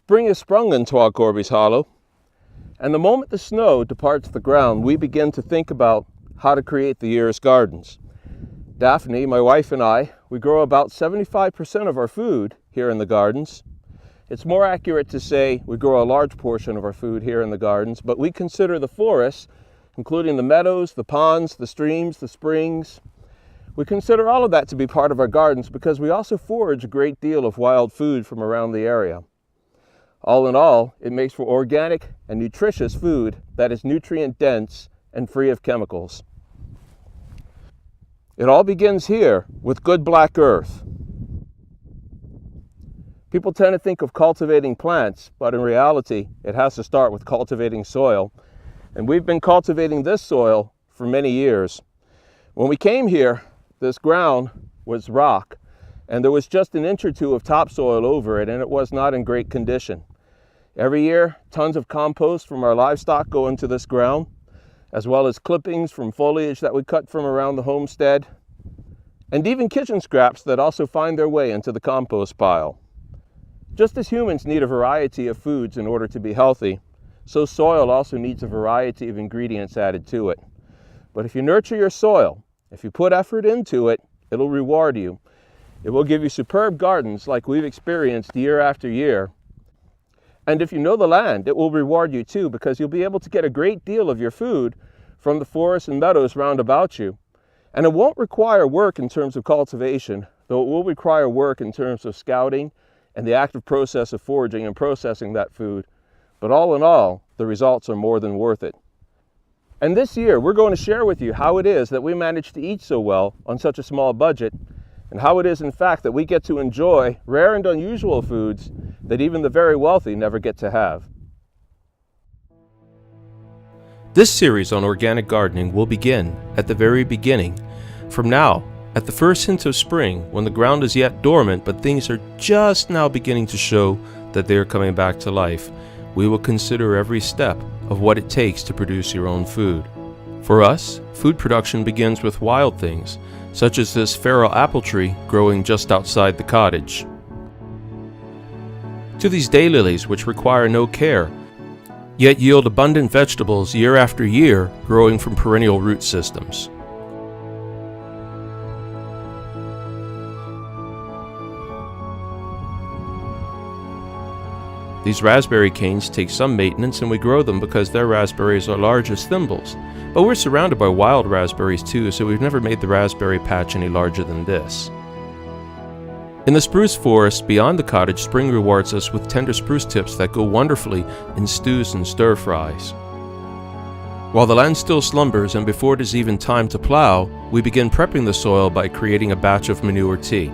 Spring is sprung into our Corby's Hollow, and the moment the snow departs the ground, we begin to think about how to create the year's gardens. Daphne, my wife, and I, we grow about 75% of our food here in the gardens. It's more accurate to say we grow a large portion of our food here in the gardens, but we consider the forests, including the meadows, the ponds, the streams, the springs. We consider all of that to be part of our gardens because we also forage a great deal of wild food from around the area. All in all, it makes for organic and nutritious food that is nutrient dense and free of chemicals. It all begins here with good black earth. People tend to think of cultivating plants, but in reality, it has to start with cultivating soil. And we've been cultivating this soil for many years. When we came here, this ground was rock, and there was just an inch or two of topsoil over it, and it was not in great condition. Every year, tons of compost from our livestock go into this ground, as well as clippings from foliage that we cut from around the homestead, and even kitchen scraps that also find their way into the compost pile. Just as humans need a variety of foods in order to be healthy, so soil also needs a variety of ingredients added to it. But if you nurture your soil, if you put effort into it, it'll reward you. It will give you superb gardens like we've experienced year after year. And if you know the land, it will reward you too, because you'll be able to get a great deal of your food from the forests and meadows round about you. And it won't require work in terms of cultivation, though it will require work in terms of scouting and the active process of foraging and processing that food. But all in all, the results are more than worth it. And this year, we're going to share with you how it is that we manage to eat so well on such a small budget, and how it is, in fact, that we get to enjoy rare and unusual foods that even the very wealthy never get to have. This series on organic gardening will begin at the very beginning. From now, at the first hint of spring, when the ground is yet dormant but things are just now beginning to show that they are coming back to life, we will consider every step of what it takes to produce your own food. For us, food production begins with wild things, such as this feral apple tree growing just outside the cottage, to these daylilies which require no care, yet yield abundant vegetables year after year, growing from perennial root systems. These raspberry canes take some maintenance, and we grow them because their raspberries are large as thimbles. But we're surrounded by wild raspberries too, so we've never made the raspberry patch any larger than this. In the spruce forest beyond the cottage, spring rewards us with tender spruce tips that go wonderfully in stews and stir-fries. While the land still slumbers and before it is even time to plow, we begin prepping the soil by creating a batch of manure tea.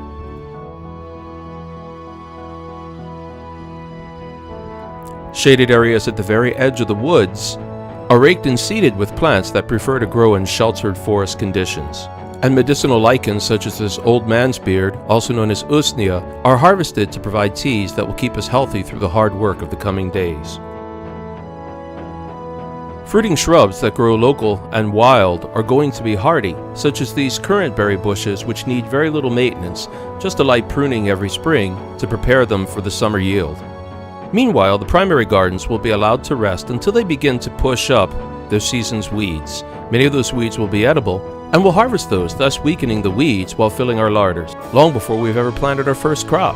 Shaded areas at the very edge of the woods are raked and seeded with plants that prefer to grow in sheltered forest conditions. And medicinal lichens such as this old man's beard, also known as usnea, are harvested to provide teas that will keep us healthy through the hard work of the coming days. Fruiting shrubs that grow local and wild are going to be hardy, such as these currant berry bushes which need very little maintenance, just a light pruning every spring to prepare them for the summer yield. Meanwhile, the primary gardens will be allowed to rest until they begin to push up their season's weeds. Many of those weeds will be edible, and we'll harvest those, thus weakening the weeds while filling our larders, long before we've ever planted our first crop.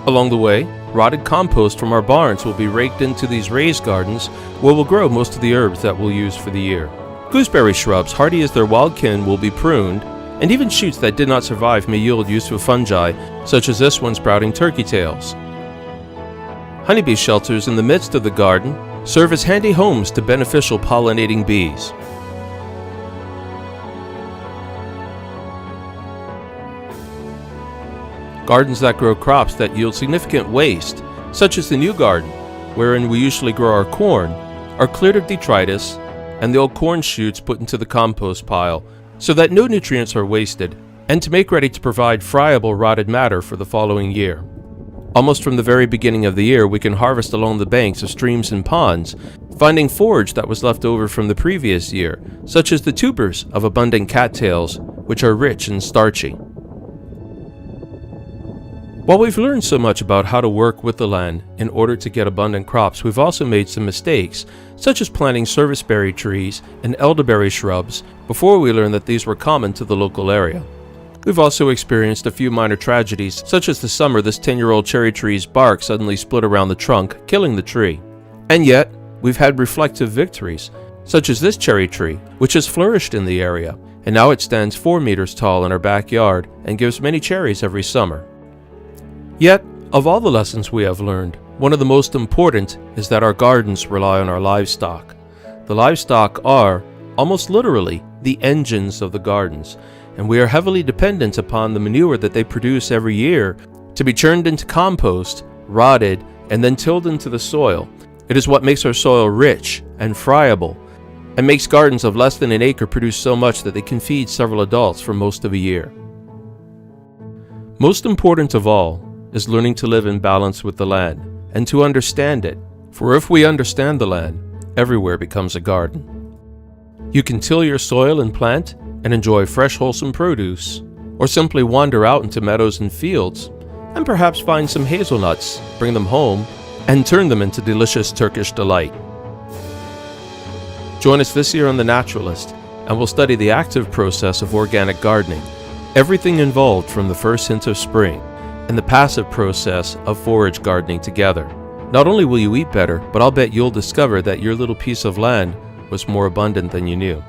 Along the way, rotted compost from our barns will be raked into these raised gardens, where we'll grow most of the herbs that we'll use for the year. Gooseberry shrubs, hardy as their wild kin, will be pruned, and even shoots that did not survive may yield useful fungi, such as this one sprouting turkey tails. Honeybee shelters in the midst of the garden serve as handy homes to beneficial pollinating bees. Gardens that grow crops that yield significant waste, such as the new garden, wherein we usually grow our corn, are cleared of detritus and the old corn shoots put into the compost pile so that no nutrients are wasted, and to make ready to provide friable rotted matter for the following year. Almost from the very beginning of the year, we can harvest along the banks of streams and ponds, finding forage that was left over from the previous year, such as the tubers of abundant cattails, which are rich and starchy. While we've learned so much about how to work with the land in order to get abundant crops, we've also made some mistakes, such as planting serviceberry trees and elderberry shrubs before we learned that these were common to the local area. We've also experienced a few minor tragedies, such as the summer this 10-year-old cherry tree's bark suddenly split around the trunk, killing the tree. And yet, we've had reflective victories, such as this cherry tree, which has flourished in the area, and now it stands 4 meters tall in our backyard and gives many cherries every summer. Yet, of all the lessons we have learned, one of the most important is that our gardens rely on our livestock. The livestock are, almost literally, the engines of the gardens, and we are heavily dependent upon the manure that they produce every year to be churned into compost, rotted, and then tilled into the soil. It is what makes our soil rich and friable, and makes gardens of less than an acre produce so much that they can feed several adults for most of a year. Most important of all is learning to live in balance with the land and to understand it, for if we understand the land, everywhere becomes a garden. You can till your soil and plant and enjoy fresh, wholesome produce, or simply wander out into meadows and fields and perhaps find some hazelnuts, bring them home, and turn them into delicious Turkish delight. Join us this year on The Naturalist, and we'll study the active process of organic gardening, everything involved from the first hint of spring, and the passive process of forage gardening together. Not only will you eat better, but I'll bet you'll discover that your little piece of land was more abundant than you knew.